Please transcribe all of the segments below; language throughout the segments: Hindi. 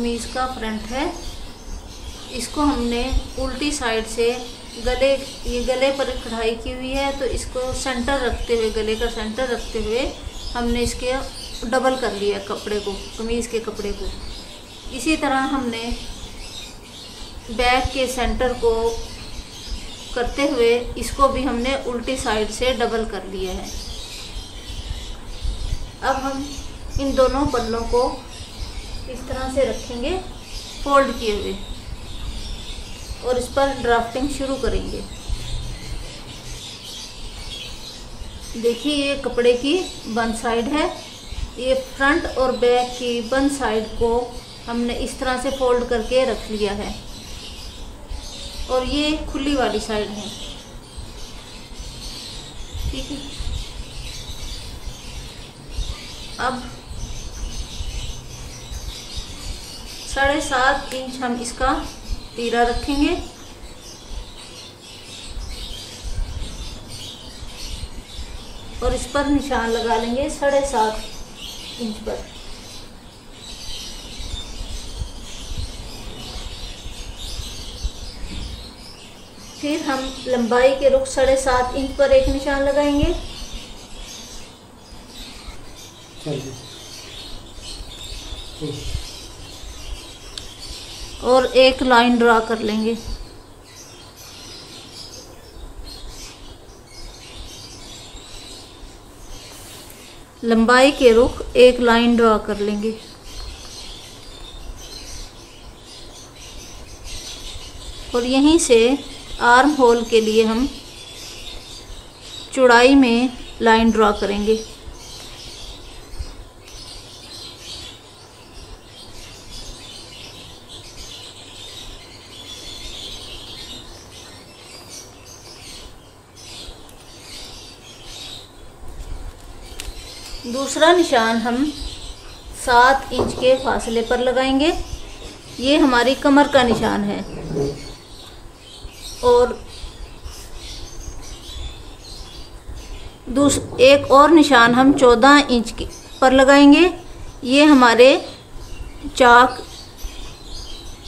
कमीज का फ्रंट है। इसको हमने उल्टी साइड से ये गले पर कढ़ाई की हुई है, तो इसको सेंटर रखते हुए, गले का सेंटर रखते हुए हमने इसके डबल कर लिया कपड़े को, कमीज के कपड़े को। इसी तरह हमने बैक के सेंटर को करते हुए इसको भी हमने उल्टी साइड से डबल कर लिया है। अब हम इन दोनों पल्लों को इस तरह से रखेंगे फोल्ड किए हुए और इस पर ड्राफ्टिंग शुरू करेंगे। देखिए ये कपड़े की बंद साइड है। ये फ्रंट और बैक की बंद साइड को हमने इस तरह से फोल्ड करके रख लिया है और ये खुली वाली साइड है। ठीक है, अब 7.5 इंच हम इसका तीरा रखेंगे और इस पर निशान लगा लेंगे 7.5 इंच पर। फिर हम लंबाई के रुख 7.5 इंच पर एक निशान लगाएंगे और एक लाइन ड्रा कर लेंगे। लंबाई के रुख एक लाइन ड्रा कर लेंगे और यहीं से आर्म होल के लिए हम चौड़ाई में लाइन ड्रा करेंगे। दूसरा निशान हम 7 इंच के फासले पर लगाएंगे। ये हमारी कमर का निशान है और एक और निशान हम 14 इंच पर लगाएंगे। ये हमारे चाक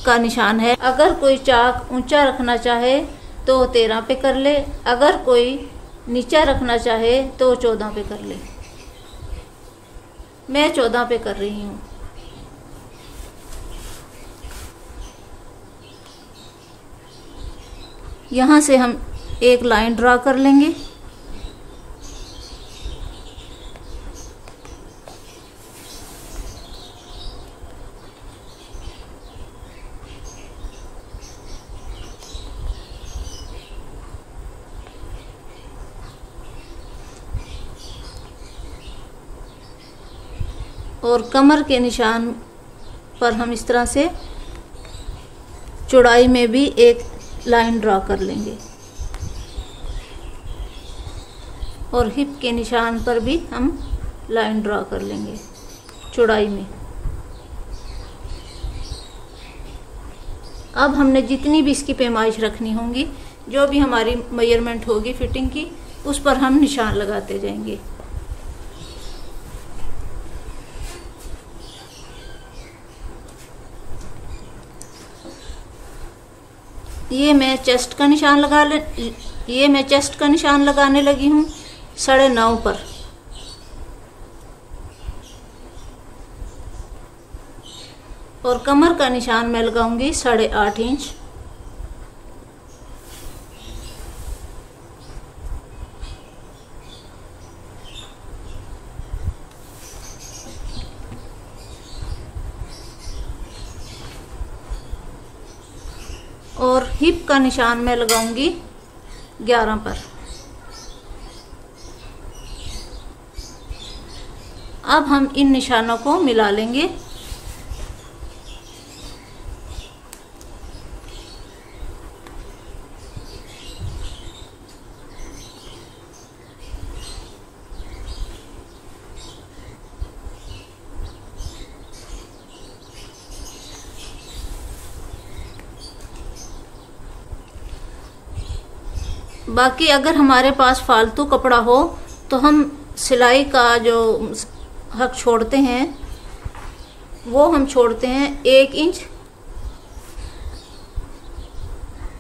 का निशान है। अगर कोई चाक ऊंचा रखना चाहे तो 13 पे कर ले, अगर कोई नीचा रखना चाहे तो 14 पे कर ले। मैं 14 पे कर रही हूँ। यहाँ से हम एक लाइन ड्रा कर लेंगे और कमर के निशान पर हम इस तरह से चौड़ाई में भी एक लाइन ड्रा कर लेंगे और हिप के निशान पर भी हम लाइन ड्रा कर लेंगे चौड़ाई में। अब हमने जितनी भी इसकी पैमाइश रखनी होंगी, जो भी हमारी मेजरमेंट होगी फिटिंग की, उस पर हम निशान लगाते जाएंगे। ये मैं चेस्ट का निशान लगाने लगी हूँ 9.5 पर। और कमर का निशान मैं लगाऊंगी 8.5 इंच। और हिप का निशान मैं लगाऊंगी 11 पर। अब हम इन निशानों को मिला लेंगे। बाकी अगर हमारे पास फालतू कपड़ा हो तो हम सिलाई का जो हक छोड़ते हैं वो हम छोड़ते हैं 1 इंच,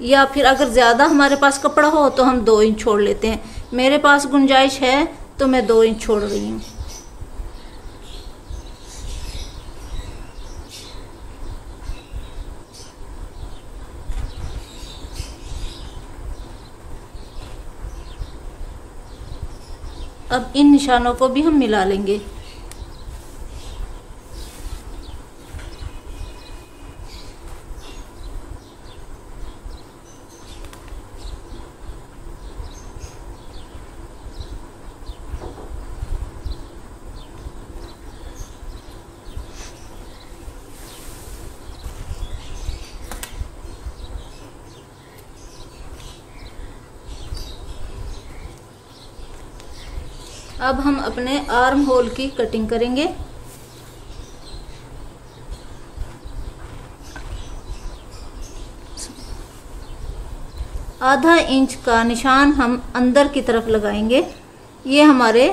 या फिर अगर ज़्यादा हमारे पास कपड़ा हो तो हम 2 इंच छोड़ लेते हैं। मेरे पास गुंजाइश है तो मैं 2 इंच छोड़ रही हूँ। अब इन निशानों को भी हम मिला लेंगे। अब हम अपने आर्म होल की कटिंग करेंगे। आधा इंच का निशान हम अंदर की तरफ लगाएंगे। ये हमारे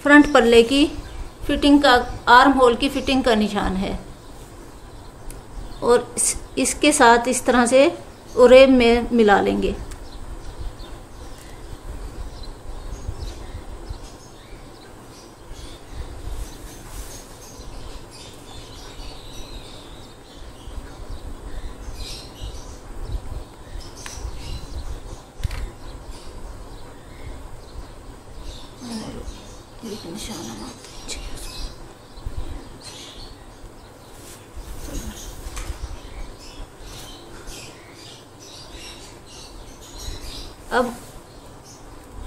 फ्रंट पल्ले की फिटिंग का, आर्म होल की फिटिंग का निशान है। और इसके साथ इस तरह से उरेब में मिला लेंगे। एक निशान अब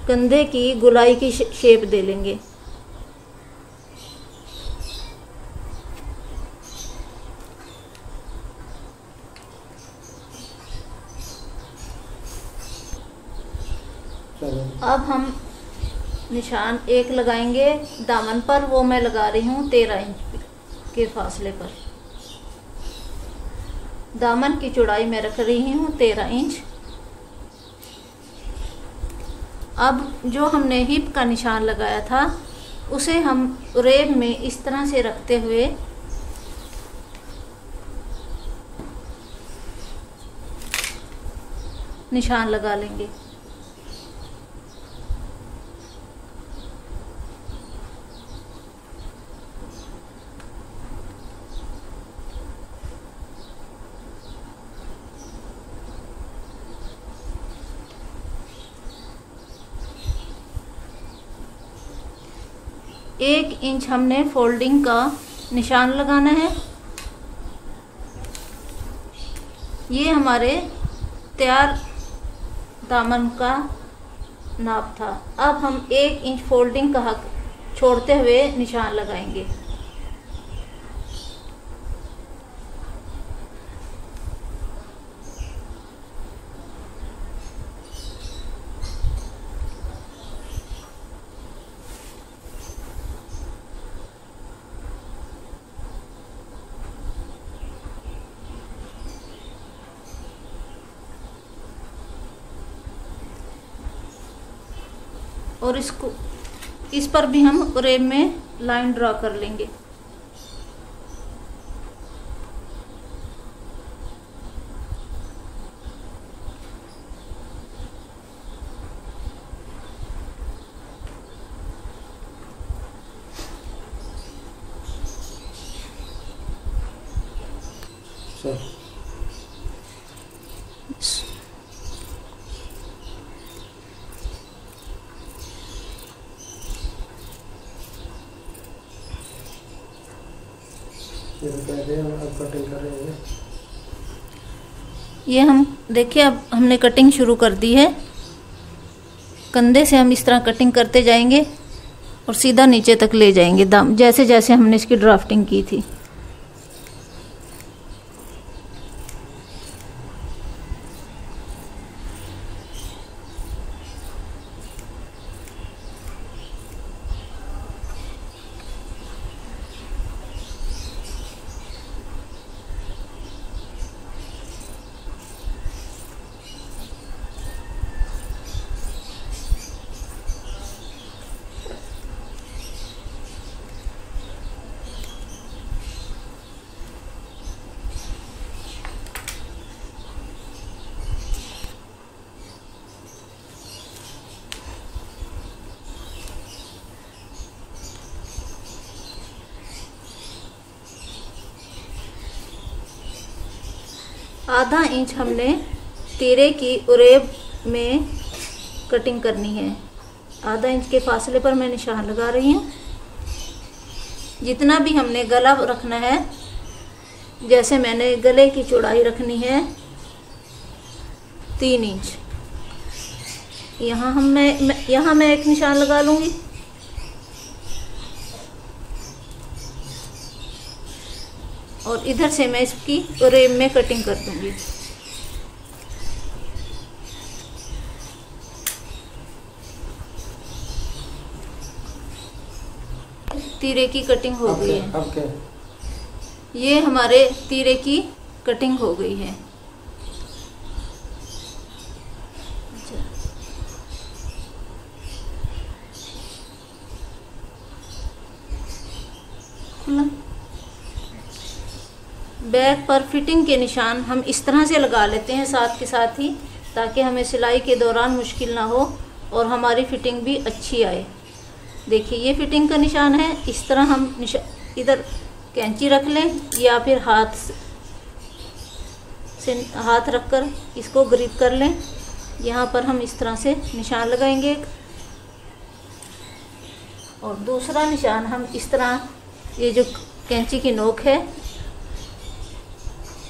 कंधे की गोलाई की शेप दे लेंगे। अब हम निशान 1 लगाएंगे दामन पर, वो मैं लगा रही हूँ 13 इंच के फासले पर। दामन की चौड़ाई मैं रख रही हूँ 13 इंच। अब जो हमने हिप का निशान लगाया था उसे हम रेब में इस तरह से रखते हुए निशान लगा लेंगे। एक इंच हमने फोल्डिंग का निशान लगाना है। ये हमारे तैयार दामन का नाप था। अब हम 1 इंच फोल्डिंग का हक छोड़ते हुए निशान लगाएंगे। और इसको इस पर भी हम रेब में लाइन ड्रा कर लेंगे। कटिंग कर रहे हैं। ये हम देखिए, अब हमने कटिंग शुरू कर दी है। कंधे से हम इस तरह कटिंग करते जाएंगे और सीधा नीचे तक ले जाएंगे दाम, जैसे जैसे हमने इसकी ड्राफ्टिंग की थी। आधा इंच हमने तीरे की उरेब में कटिंग करनी है। आधा इंच के फासले पर मैं निशान लगा रही हूँ। जितना भी हमने गला रखना है, जैसे मैंने गले की चौड़ाई रखनी है 3 इंच, यहाँ मैं एक निशान लगा लूँगी। और इधर से मैं इसकी उरेब में कटिंग कर दूँगी। तीरे की कटिंग हो गई है। अब क्या? ये हमारे तीरे की कटिंग हो गई है। बैक पर फिटिंग के निशान हम इस तरह से लगा लेते हैं साथ के साथ ही, ताकि हमें सिलाई के दौरान मुश्किल ना हो और हमारी फिटिंग भी अच्छी आए। देखिए ये फिटिंग का निशान है। इस तरह हम इधर कैंची रख लें या फिर हाथ रखकर इसको ग्रिप कर लें। यहाँ पर हम इस तरह से निशान लगाएंगे एक, और दूसरा निशान हम इस तरह, ये जो कैंची की नोक है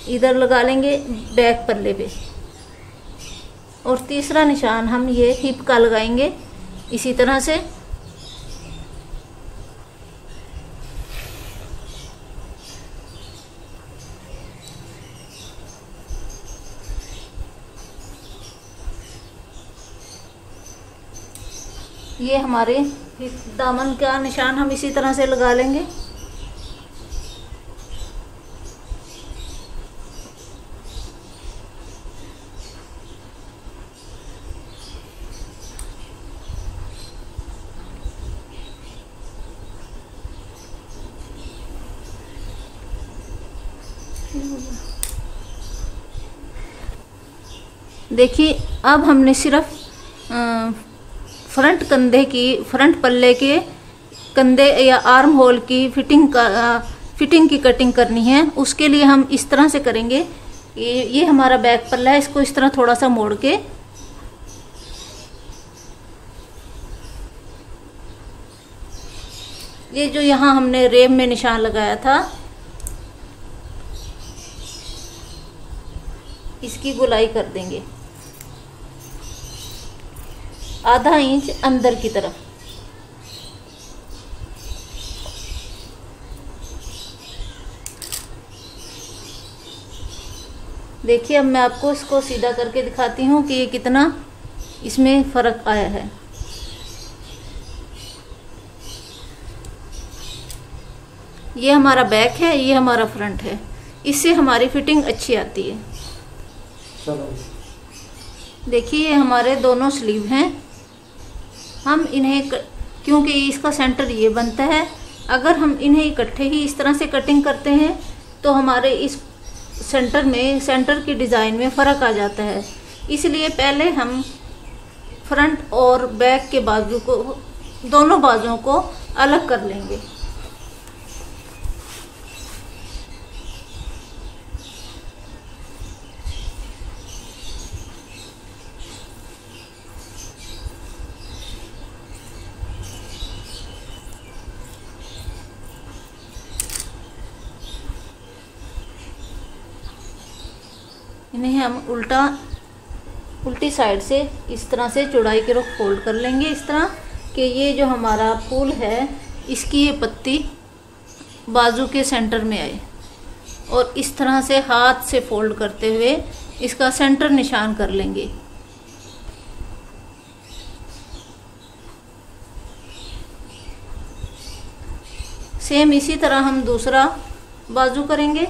इधर लगा लेंगे बैक पल्ले पे, और तीसरा निशान हम ये हिप का लगाएंगे इसी तरह से। ये हमारे दामन का निशान हम इसी तरह से लगा लेंगे। देखिए अब हमने सिर्फ फ्रंट पल्ले के कंधे या आर्म होल की फिटिंग की कटिंग करनी है। उसके लिए हम इस तरह से करेंगे। ये हमारा बैक पल्ला है, इसको इस तरह थोड़ा सा मोड़ के ये जो यहाँ हमने रेब में निशान लगाया था, इसकी गोलाई कर देंगे आधा इंच अंदर की तरफ। देखिए अब मैं आपको इसको सीधा करके दिखाती हूँ कि ये कितना इसमें फ़र्क आया है। ये हमारा बैक है, ये हमारा फ्रंट है। इससे हमारी फिटिंग अच्छी आती है। देखिए ये हमारे दोनों स्लीव हैं। हम इन्हें क्योंकि इसका सेंटर ये बनता है, अगर हम इन्हें इकट्ठे ही इस तरह से कटिंग करते हैं तो हमारे इस सेंटर की डिज़ाइन में फ़र्क आ जाता है। इसलिए पहले हम फ्रंट और बैक के बाजू को, दोनों बाजुओं को अलग कर लेंगे। इन्हें हम उल्टी साइड से इस तरह से चौड़ाई के रुख फोल्ड कर लेंगे, इस तरह कि ये जो हमारा फूल है इसकी ये पत्ती बाजू के सेंटर में आए, और इस तरह से हाथ से फोल्ड करते हुए इसका सेंटर निशान कर लेंगे। सेम इसी तरह हम दूसरा बाजू करेंगे।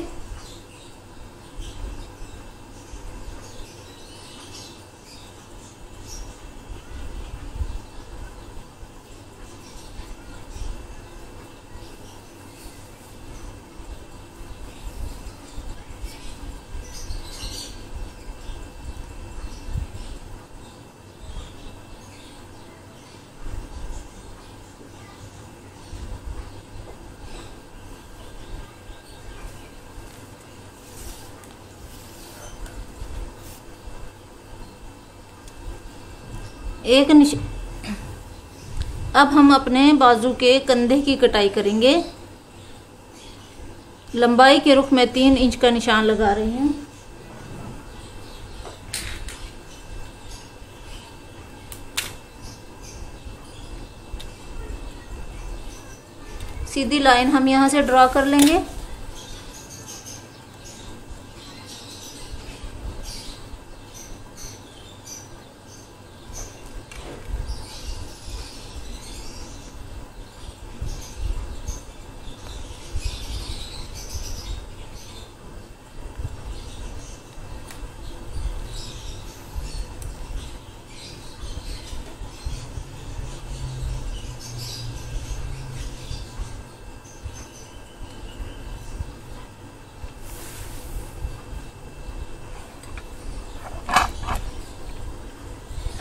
एक निश अब हम अपने बाजू के कंधे की कटाई करेंगे। लंबाई के रुख में 3 इंच का निशान लगा रही हूँ। सीधी लाइन हम यहाँ से ड्रॉ कर लेंगे।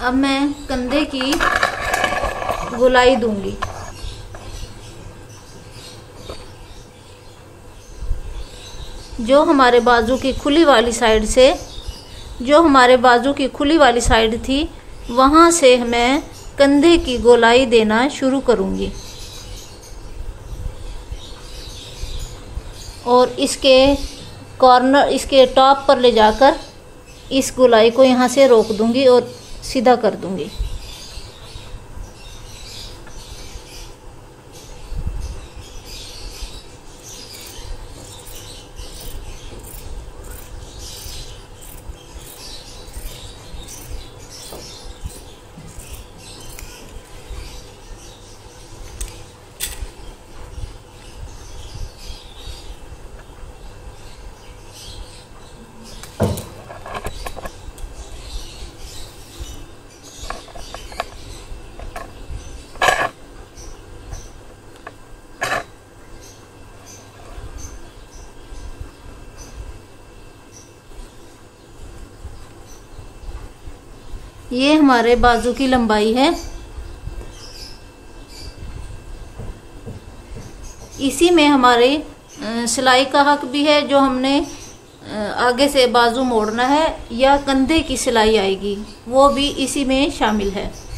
अब मैं कंधे की गोलाई दूंगी। जो हमारे बाजू की खुली वाली साइड से, जो हमारे बाजू की खुली वाली साइड थी, वहाँ से मैं कंधे की गोलाई देना शुरू करूँगी और इसके कॉर्नर, इसके टॉप पर ले जाकर इस गोलाई को यहाँ से रोक दूँगी और सीधा कर दूँगी। ये हमारे बाजू की लंबाई है। इसी में हमारे सिलाई का हक भी है। जो हमने आगे से बाजू मोड़ना है या कंधे की सिलाई आएगी, वो भी इसी में शामिल है।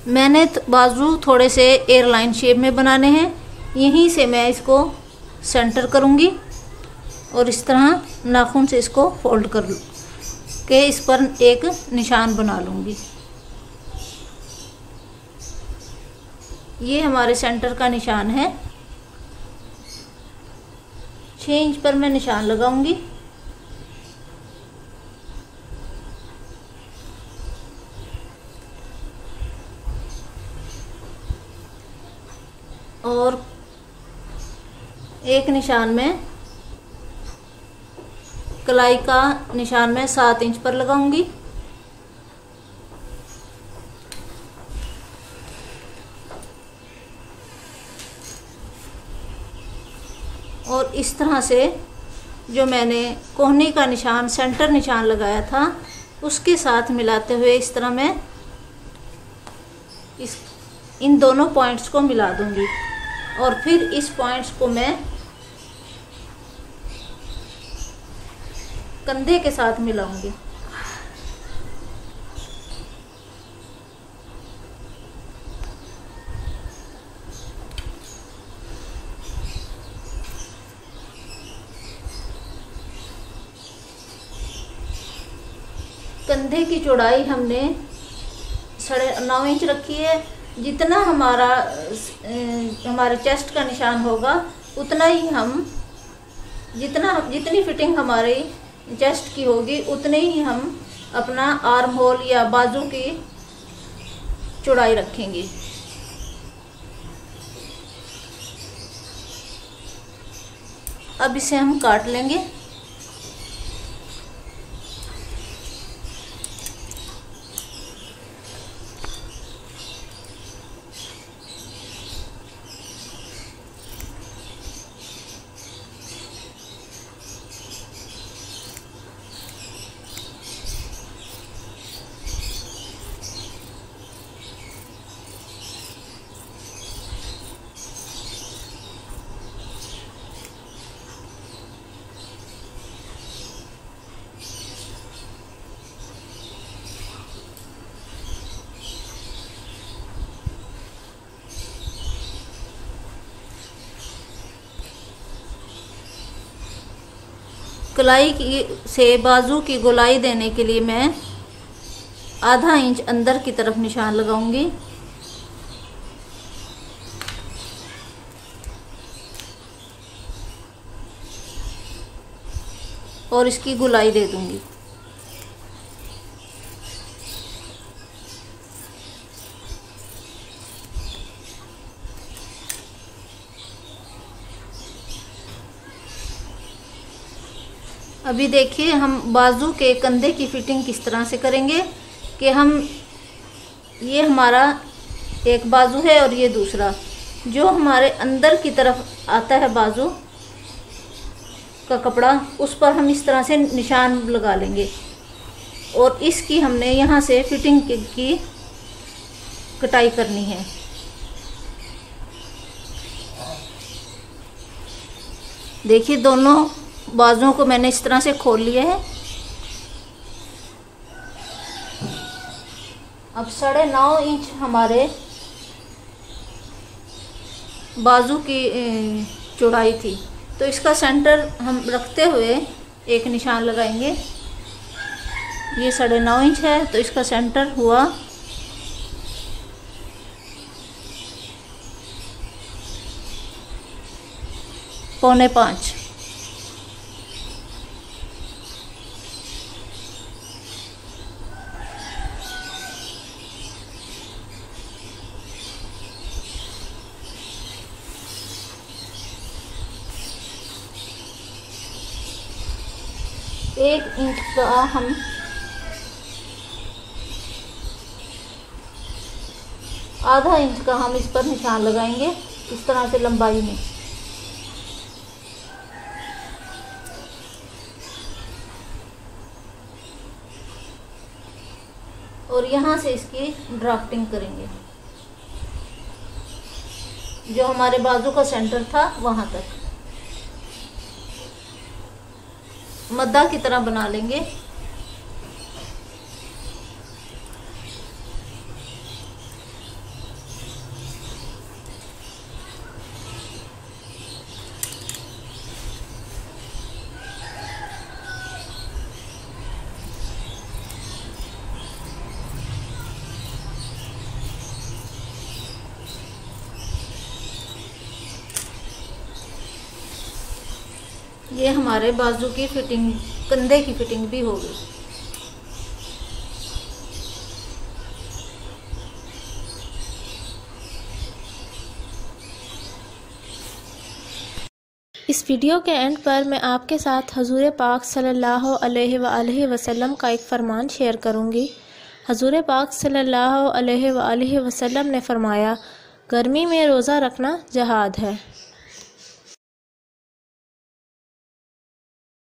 मैंने बाजू थोड़े से एयरलाइन शेप में बनाने हैं। यहीं से मैं इसको सेंटर करूंगी और इस तरह नाखून से इसको फोल्ड कर के इस पर एक निशान बना लूंगी। ये हमारे सेंटर का निशान है। 6 इंच पर मैं निशान लगाऊंगी। और एक निशान में कलाई का निशान मैं 7 इंच पर लगाऊंगी। और इस तरह से जो मैंने कोहनी का निशान, सेंटर निशान लगाया था, उसके साथ मिलाते हुए इस तरह मैं इन दोनों पॉइंट्स को मिला दूंगी और फिर इस पॉइंट्स को मैं कंधे के साथ मिलाऊंगी। कंधे की चौड़ाई हमने 9.5 इंच रखी है। जितना हमारे चेस्ट का निशान होगा उतना ही हम, जितनी फिटिंग हमारी चेस्ट की होगी उतने ही हम अपना आर्म होल या बाजू की चौड़ाई रखेंगे। अब इसे हम काट लेंगे। कलाई की से बाजू की गोलाई देने के लिए मैं आधा इंच अंदर की तरफ निशान लगाऊंगी और इसकी गोलाई दे दूंगी। अभी देखिए हम बाजू के कंधे की फिटिंग किस तरह से करेंगे कि ये हमारा एक बाजू है और ये दूसरा, जो हमारे अंदर की तरफ आता है बाजू का कपड़ा, उस पर हम इस तरह से निशान लगा लेंगे और इसकी हमने यहाँ से फिटिंग की कटाई करनी है। देखिए दोनों बाजुओं को मैंने इस तरह से खोल लिया है। अब 9.5 इंच हमारे बाजू की चौड़ाई थी, तो इसका सेंटर हम रखते हुए एक निशान लगाएंगे। ये 9.5 इंच है तो इसका सेंटर हुआ 4.25। एक इंच का हम आधा इंच का हम इस पर निशान लगाएंगे इस तरह से लंबाई में। और यहाँ से इसकी ड्राफ्टिंग करेंगे, जो हमारे बाजू का सेंटर था वहां तक मद्दा की तरह बना लेंगे। ये हमारे बाजू की फिटिंग, कंधे की फिटिंग भी हो गई। इस वीडियो के एंड पर मैं आपके साथ हजूर पाक सल्लल्लाहु अलैहि वसल्लम का एक फ़रमान शेयर करूंगी। हजूर पाक सल्लल्लाहु अलैहि वसल्लम ने फरमाया, गर्मी में रोज़ा रखना जहाद है।